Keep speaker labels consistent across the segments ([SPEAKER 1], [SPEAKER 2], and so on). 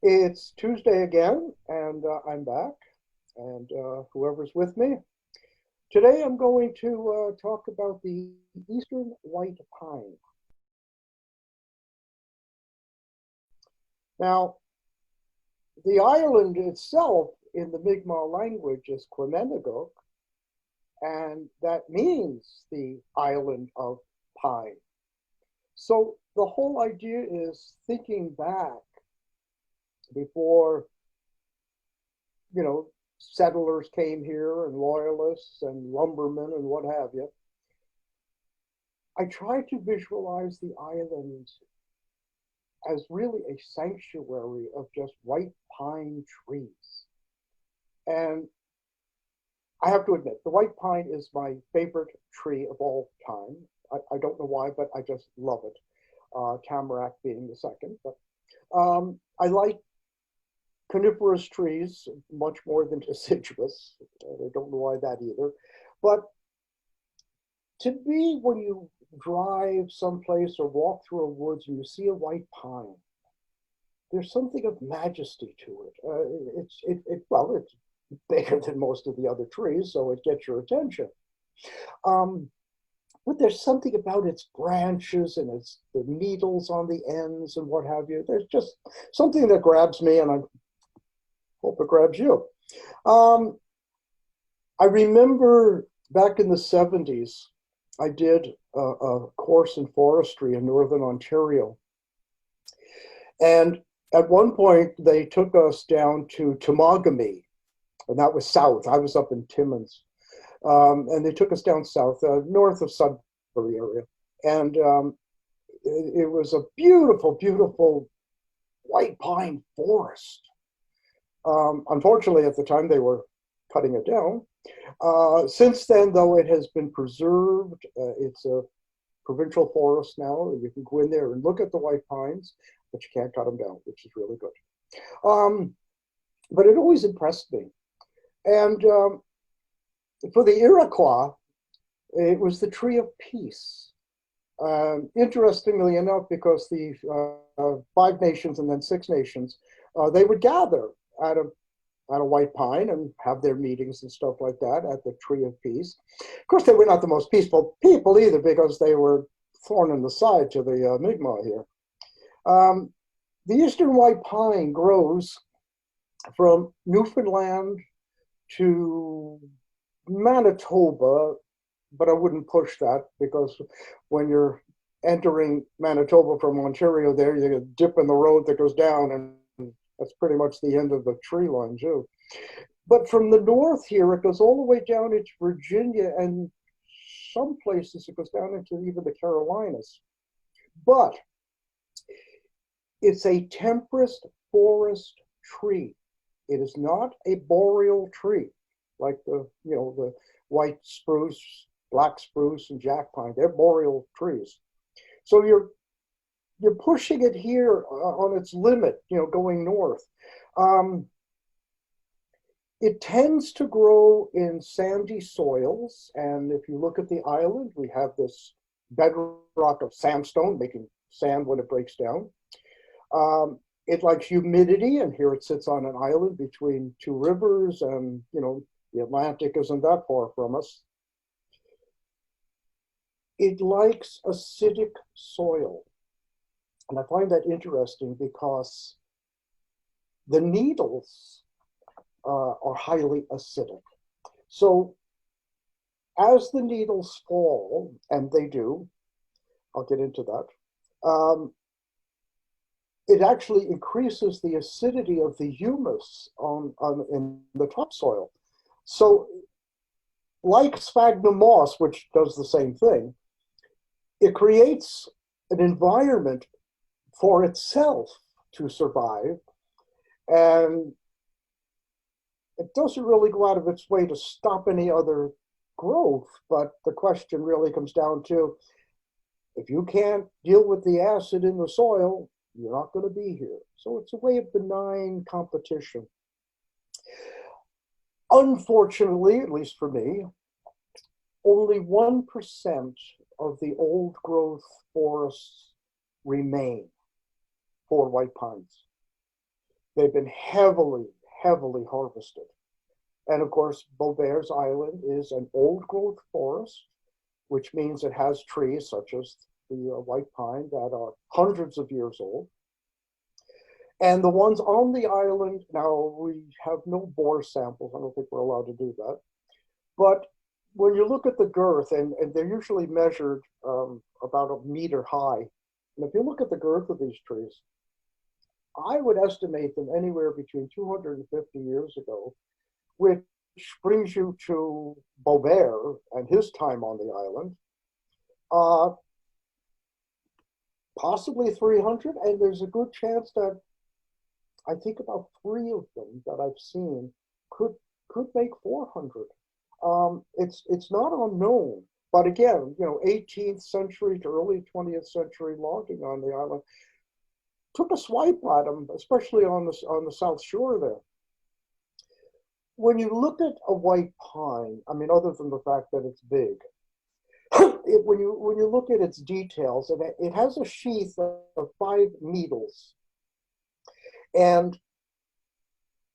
[SPEAKER 1] It's Tuesday again, and I'm back, and whoever's with me. Today I'm going to talk about the eastern white pine. Now, the island itself in the Mi'kmaq language is Quemenaguk, and that means the island of pine. So the whole idea is thinking back before, settlers came here and loyalists and lumbermen and what have you. I try to visualize the island as really a sanctuary of just white pine trees. And I have to admit, the white pine is my favorite tree of all time. I don't know why, but I just love it. Tamarack being the second. But I like coniferous trees much more than deciduous. I don't know why that either. But to me, when you drive someplace or walk through a woods and you see a white pine, there's something of majesty to it. It's bigger than most of the other trees, so it gets your attention. But there's something about its branches and the needles on the ends and what have you. There's just something that grabs me, and I hope it grabs you. I remember back in the 70s, I did a course in forestry in Northern Ontario. And at one point, they took us down to Temagami, and that was south. I was up in Timmins. And they took us down south, north of Sudbury area. And it was a beautiful, beautiful white pine forest. Unfortunately, at the time, they were cutting it down. Since then, though, it has been preserved. It's a provincial forest now. You can go in there and look at the white pines, but you can't cut them down, which is really good. But it always impressed me. And for the Iroquois, it was the tree of peace. Interestingly enough, because the Five Nations and then Six Nations, they would gather at a white pine and have their meetings and stuff like that at the Tree of Peace. Of course, they were not the most peaceful people either, because they were thorn in the side to the Mi'kmaq here. The eastern white pine grows from Newfoundland to Manitoba, but I wouldn't push that, because when you're entering Manitoba from Ontario there, you dip in the road that goes down, and that's pretty much the end of the tree line too. But from the north here, it goes all the way down into Virginia, and some places it goes down into even the Carolinas. But it's a temperate forest tree. It is not a boreal tree like the white spruce, black spruce, and jack pine. They're boreal trees. So you're pushing it here on its limit, going north. It tends to grow in sandy soils, and if you look at the island, we have this bedrock of sandstone, making sand when it breaks down. It likes humidity, and here it sits on an island between two rivers, and the Atlantic isn't that far from us. It likes acidic soil. And I find that interesting because the needles are highly acidic. So as the needles fall, and they do, I'll get into that, it actually increases the acidity of the humus in the topsoil. So like sphagnum moss, which does the same thing, it creates an environment for itself to survive, and it doesn't really go out of its way to stop any other growth. But the question really comes down to, if you can't deal with the acid in the soil, you're not going to be here. So it's a way of benign competition. Unfortunately, at least for me, only 1% of the old growth forests remain for white pines. They've been heavily, heavily harvested. And of course, Beaubears Island is an old growth forest, which means it has trees such as the white pine that are hundreds of years old. And the ones on the island, now we have no bore samples. I don't think we're allowed to do that. But when you look at the girth, and they're usually measured about a meter high, and if you look at the girth of these trees, I would estimate them anywhere between 250 years ago, which brings you to Beaubear and his time on the island, uh, possibly 300, and there's a good chance that I think about three of them that I've seen could make 400. It's not unknown, but again, 18th century to early 20th century logging on the island took a swipe at them, especially on the south shore there. When you look at a white pine, I mean, other than the fact that it's big, when you look at its details, and it has a sheath of 5 needles, and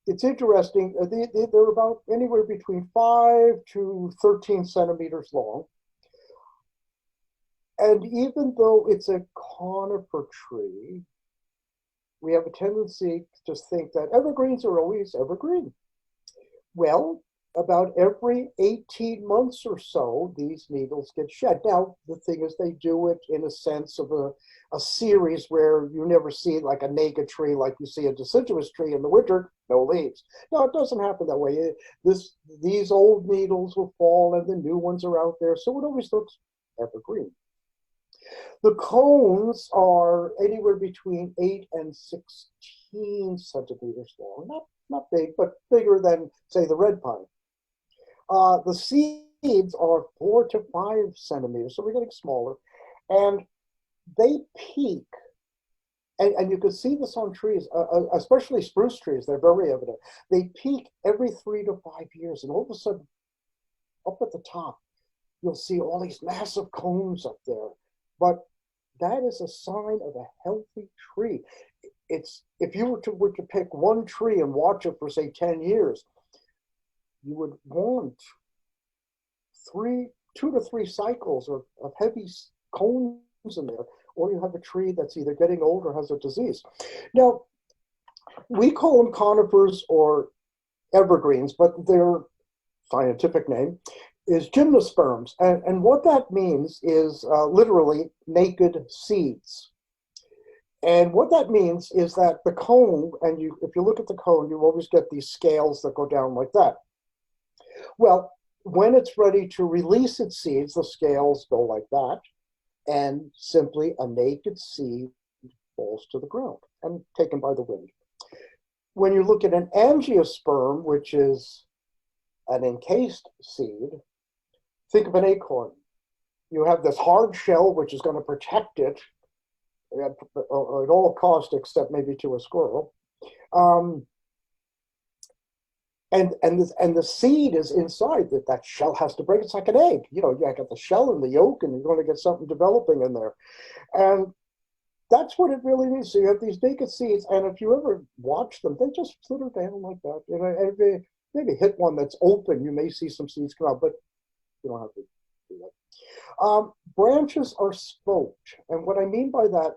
[SPEAKER 1] it's interesting. They're about anywhere between 5 to 13 centimeters long, and even though it's a conifer tree, we have a tendency to think that evergreens are always evergreen. Well, about every 18 months or so, these needles get shed. Now, the thing is, they do it in a sense of a series where you never see like a naked tree like you see a deciduous tree in the winter, no leaves. No, it doesn't happen that way. These old needles will fall and the new ones are out there, so it always looks evergreen. The cones are anywhere between 8 and 16 centimeters long. Not big, but bigger than, say, the red pine. The seeds are 4 to 5 centimeters, so we're getting smaller. And they peak, and you can see this on trees, especially spruce trees, they're very evident. They peak every 3 to 5 years, and all of a sudden, up at the top, you'll see all these massive cones up there. But that is a sign of a healthy tree. It's if you were to pick one tree and watch it for say 10 years, you would want 2 to 3 cycles of heavy cones in there, or you have a tree that's either getting old or has a disease. Now, we call them conifers or evergreens, but their scientific name is gymnosperms. And what that means is literally naked seeds. And what that means is that the cone, and if you look at the cone, you always get these scales that go down like that. Well, when it's ready to release its seeds, the scales go like that, and simply a naked seed falls to the ground and taken by the wind. When you look at an angiosperm, which is an encased seed, think of an acorn. You have this hard shell, which is going to protect it at all costs, except maybe to a squirrel. And the seed is inside that shell has to break. It's like an egg. You got the shell and the yolk, and you're going to get something developing in there. And that's what it really means. So you have these naked seeds, and if you ever watch them, they just flitter down like that. If you maybe hit one that's open, you may see some seeds come out, but you don't have to do that. Branches are spoked, and what I mean by that,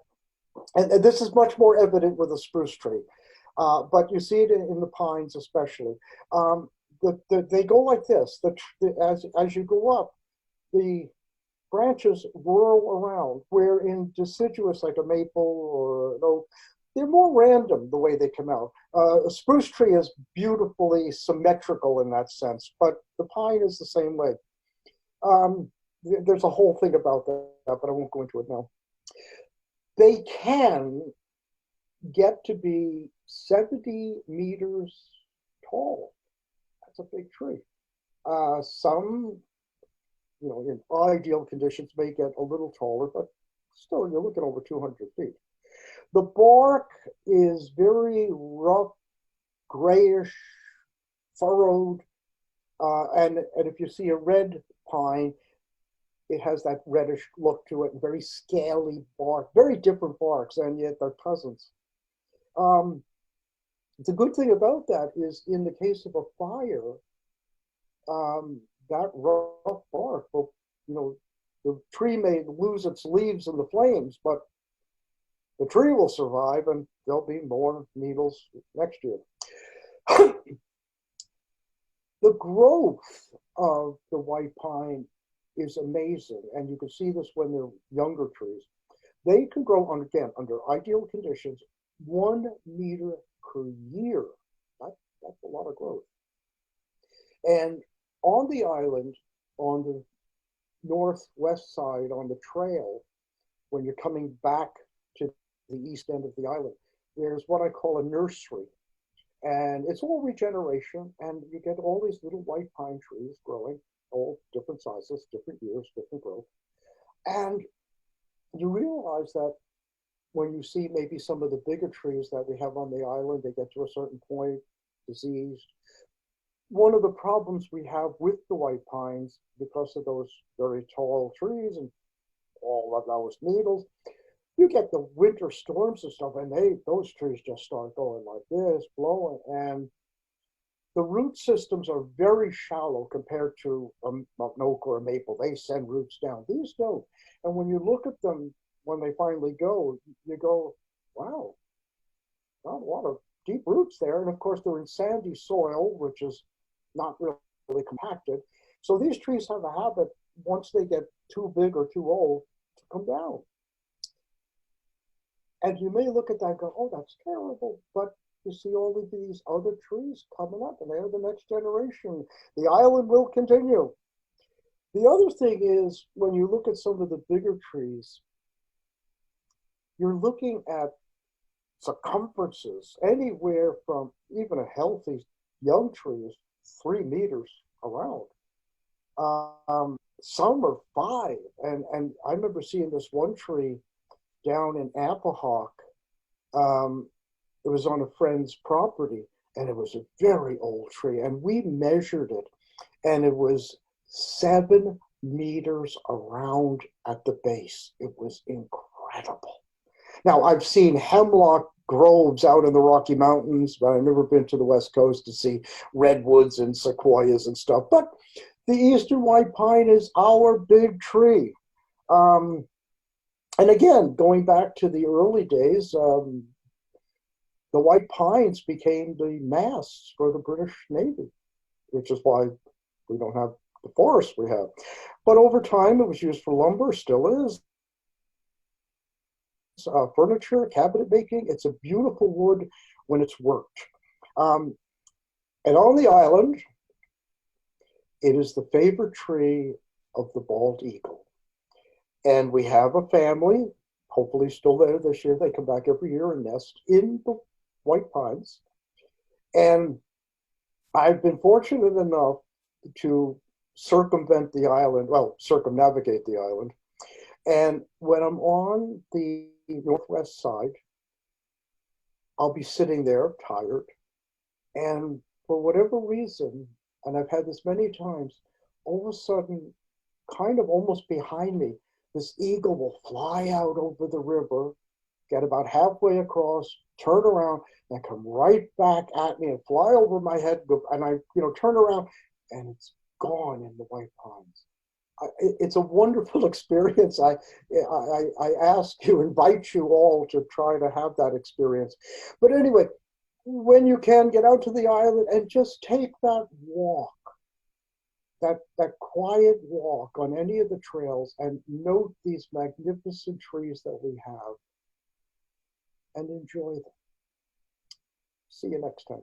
[SPEAKER 1] and this is much more evident with a spruce tree, but you see it in the pines especially. They go like this. As you go up, the branches whirl around, where in deciduous, like a maple or an oak, they're more random the way they come out. A spruce tree is beautifully symmetrical in that sense, but the pine is the same way. There's a whole thing about that, but I won't go into it now. They can get to be 70 meters tall. That's a big tree. Some, in ideal conditions may get a little taller, but still you're looking over 200 feet. The bark is very rough, grayish, furrowed, and if you see a red pine, it has that reddish look to it, and very scaly bark, very different barks, and yet they're cousins. The good thing about that is, in the case of a fire, that rough bark will, you know, the tree may lose its leaves in the flames, but the tree will survive and there'll be more needles next year. The growth of the white pine is amazing, and you can see this when they're younger trees. They can grow on, again, under ideal conditions, 1 meter per year. That's a lot of growth. And on the island, on the northwest side, on the trail, when you're coming back to the east end of the island, there's what I call a nursery. And it's all regeneration, and you get all these little white pine trees growing, all different sizes, different years, different growth. And you realize that when you see maybe some of the bigger trees that we have on the island, they get to a certain point, diseased. One of the problems we have with the white pines, because of those very tall trees and all of those needles, you get the winter storms and stuff, and those trees just start going like this, blowing, and the root systems are very shallow compared to an oak or a maple. They send roots down. These don't. And when you look at them, when they finally go, you go, wow, not a lot of deep roots there. And of course, they're in sandy soil, which is not really compacted. So these trees have a habit, once they get too big or too old, to come down. And you may look at that and go, oh, that's terrible. But you see all of these other trees coming up, and they're the next generation. The island will continue. The other thing is, when you look at some of the bigger trees, you're looking at circumferences anywhere from, even a healthy young tree is 3 meters around. Some are 5. And I remember seeing this one tree down in Apahawk. It was on a friend's property, and it was a very old tree. And we measured it, and it was 7 meters around at the base. It was incredible. Now, I've seen hemlock groves out in the Rocky Mountains, but I've never been to the West Coast to see redwoods and sequoias and stuff. But the eastern white pine is our big tree. And again, going back to the early days, the white pines became the masts for the British Navy, which is why we don't have the forests we have. But over time, it was used for lumber, still is. Furniture, cabinet making. It's a beautiful wood when it's worked. And on the island, it is the favorite tree of the bald eagle. And we have a family, hopefully still there this year. They come back every year and nest in the white pines. And I've been fortunate enough to circumvent the island, well, circumnavigate the island. And when I'm on the northwest side, I'll be sitting there tired. And for whatever reason, and I've had this many times, all of a sudden, kind of almost behind me, this eagle will fly out over the river, get about halfway across, turn around, and come right back at me and fly over my head. And I, turn around, and it's gone in the white pines. It's a wonderful experience. I ask you, invite you all to try to have that experience. But anyway, when you can, get out to the island and just take that walk, that quiet walk on any of the trails, and note these magnificent trees that we have and enjoy them. See you next time.